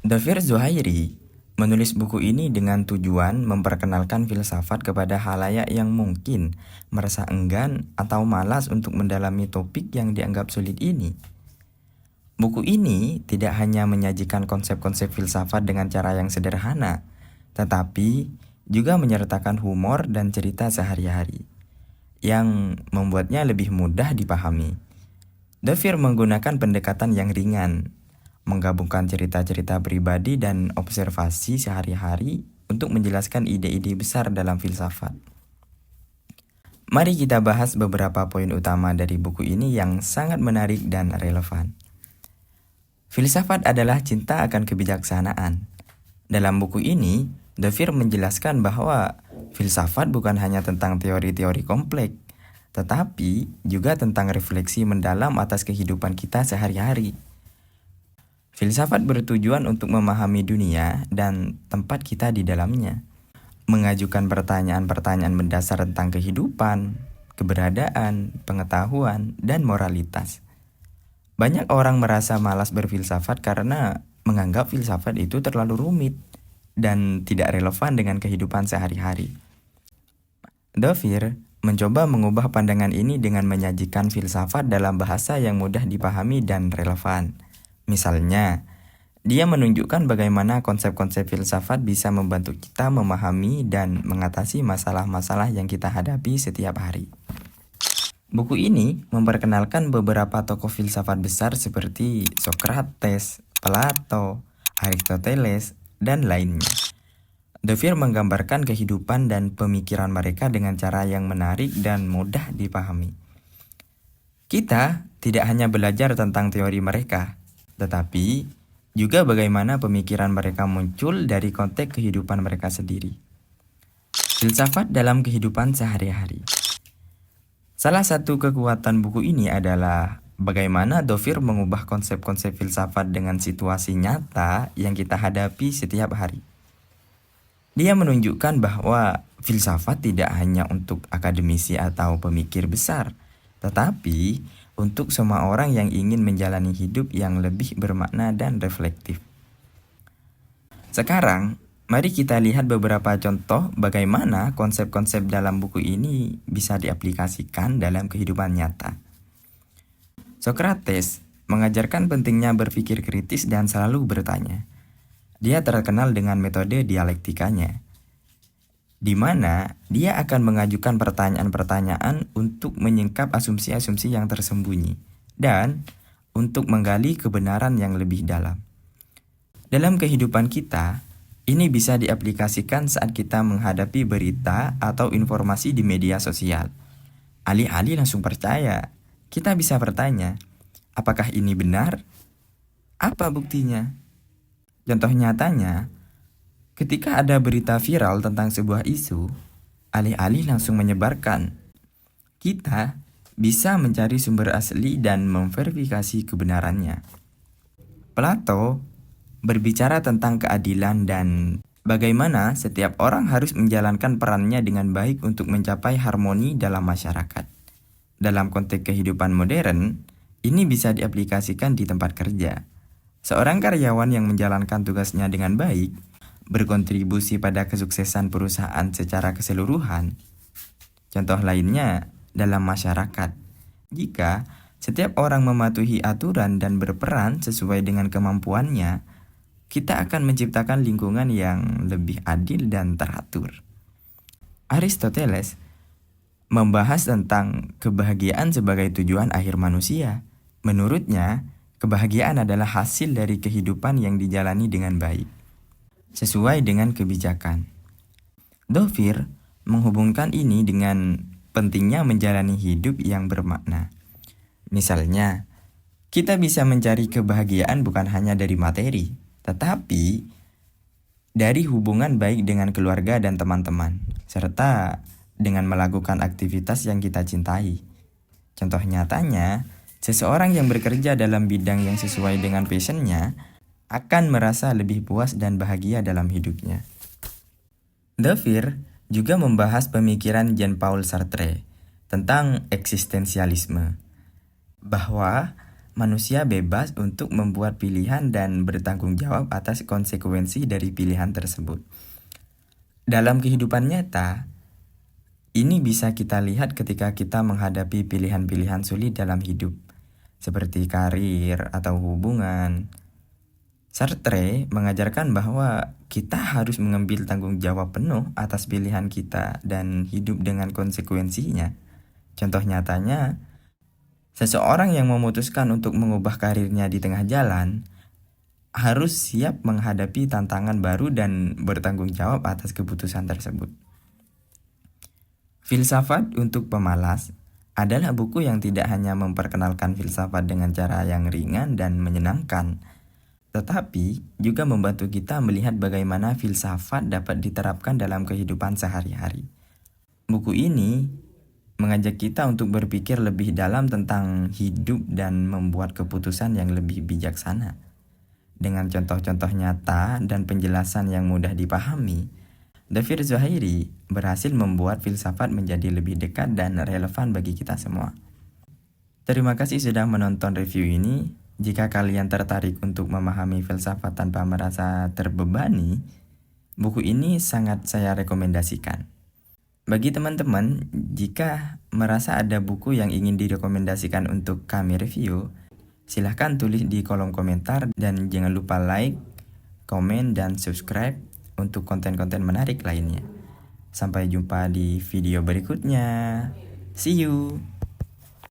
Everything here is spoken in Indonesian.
Dafir Zuhairi menulis buku ini dengan tujuan memperkenalkan filsafat kepada khalayak yang mungkin merasa enggan atau malas untuk mendalami topik yang dianggap sulit ini. Buku ini tidak hanya menyajikan konsep-konsep filsafat dengan cara yang sederhana, tetapi juga menyertakan humor dan cerita sehari-hari yang membuatnya lebih mudah dipahami. Dafir menggunakan pendekatan yang ringan, menggabungkan cerita-cerita pribadi dan observasi sehari-hari untuk menjelaskan ide-ide besar dalam filsafat. Mari kita bahas beberapa poin utama dari buku ini yang sangat menarik dan relevan. Filsafat adalah cinta akan kebijaksanaan. Dalam buku ini, Dafir menjelaskan bahwa filsafat bukan hanya tentang teori-teori kompleks, tetapi juga tentang refleksi mendalam atas kehidupan kita sehari-hari. Filsafat bertujuan untuk memahami dunia dan tempat kita di dalamnya, mengajukan pertanyaan-pertanyaan mendasar tentang kehidupan, keberadaan, pengetahuan, dan moralitas. Banyak orang merasa malas berfilsafat karena menganggap filsafat itu terlalu rumit dan tidak relevan dengan kehidupan sehari-hari. Dafir mencoba mengubah pandangan ini dengan menyajikan filsafat dalam bahasa yang mudah dipahami dan relevan. Misalnya, dia menunjukkan bagaimana konsep-konsep filsafat bisa membantu kita memahami dan mengatasi masalah-masalah yang kita hadapi setiap hari. Buku ini memperkenalkan beberapa tokoh filsafat besar seperti Socrates, Plato, Aristoteles, dan lainnya. Dafir menggambarkan kehidupan dan pemikiran mereka dengan cara yang menarik dan mudah dipahami. Kita tidak hanya belajar tentang teori mereka, tetapi juga bagaimana pemikiran mereka muncul dari konteks kehidupan mereka sendiri. Filsafat dalam kehidupan sehari-hari. Salah satu kekuatan buku ini adalah bagaimana Dafir mengubah konsep-konsep filsafat dengan situasi nyata yang kita hadapi setiap hari. Dia menunjukkan bahwa filsafat tidak hanya untuk akademisi atau pemikir besar, tetapi untuk semua orang yang ingin menjalani hidup yang lebih bermakna dan reflektif. Sekarang, mari kita lihat beberapa contoh bagaimana konsep-konsep dalam buku ini bisa diaplikasikan dalam kehidupan nyata. Socrates mengajarkan pentingnya berpikir kritis dan selalu bertanya. Dia terkenal dengan metode dialektikanya, di mana dia akan mengajukan pertanyaan-pertanyaan untuk menyingkap asumsi-asumsi yang tersembunyi dan untuk menggali kebenaran yang lebih dalam. Dalam kehidupan kita, ini bisa diaplikasikan saat kita menghadapi berita atau informasi di media sosial. Alih-alih langsung percaya, kita bisa bertanya, apakah ini benar? Apa buktinya? Contoh nyatanya, ketika ada berita viral tentang sebuah isu, alih-alih langsung menyebarkan, kita bisa mencari sumber asli dan memverifikasi kebenarannya. Plato berbicara tentang keadilan dan bagaimana setiap orang harus menjalankan perannya dengan baik untuk mencapai harmoni dalam masyarakat. Dalam konteks kehidupan modern, ini bisa diaplikasikan di tempat kerja. Seorang karyawan yang menjalankan tugasnya dengan baik, berkontribusi pada kesuksesan perusahaan secara keseluruhan. Contoh lainnya dalam masyarakat. Jika setiap orang mematuhi aturan dan berperan sesuai dengan kemampuannya, kita akan menciptakan lingkungan yang lebih adil dan teratur. Aristoteles membahas tentang kebahagiaan sebagai tujuan akhir manusia. Menurutnya, kebahagiaan adalah hasil dari kehidupan yang dijalani dengan baik, sesuai dengan kebijakan. Dafir menghubungkan ini dengan pentingnya menjalani hidup yang bermakna. Misalnya, kita bisa mencari kebahagiaan bukan hanya dari materi, tetapi dari hubungan baik dengan keluarga dan teman-teman, serta dengan melakukan aktivitas yang kita cintai. Contoh nyatanya, seseorang yang bekerja dalam bidang yang sesuai dengan passionnya akan merasa lebih puas dan bahagia dalam hidupnya. Dafir juga membahas pemikiran Jean-Paul Sartre tentang eksistensialisme, bahwa manusia bebas untuk membuat pilihan dan bertanggung jawab atas konsekuensi dari pilihan tersebut. Dalam kehidupan nyata, ini bisa kita lihat ketika kita menghadapi pilihan-pilihan sulit dalam hidup, seperti karir atau hubungan. Sartre mengajarkan bahwa kita harus mengambil tanggung jawab penuh atas pilihan kita dan hidup dengan konsekuensinya. Contoh nyatanya, seseorang yang memutuskan untuk mengubah karirnya di tengah jalan harus siap menghadapi tantangan baru dan bertanggung jawab atas keputusan tersebut. Filsafat untuk Pemalas adalah buku yang tidak hanya memperkenalkan filsafat dengan cara yang ringan dan menyenangkan, tetapi juga membantu kita melihat bagaimana filsafat dapat diterapkan dalam kehidupan sehari-hari. Buku ini mengajak kita untuk berpikir lebih dalam tentang hidup dan membuat keputusan yang lebih bijaksana. Dengan contoh-contoh nyata dan penjelasan yang mudah dipahami, David Zuhairi berhasil membuat filsafat menjadi lebih dekat dan relevan bagi kita semua. Terima kasih sudah menonton review ini. Jika kalian tertarik untuk memahami filsafat tanpa merasa terbebani, buku ini sangat saya rekomendasikan. Bagi teman-teman, jika merasa ada buku yang ingin direkomendasikan untuk kami review, silahkan tulis di kolom komentar dan jangan lupa like, komen, dan subscribe untuk konten-konten menarik lainnya. Sampai jumpa di video berikutnya. See you!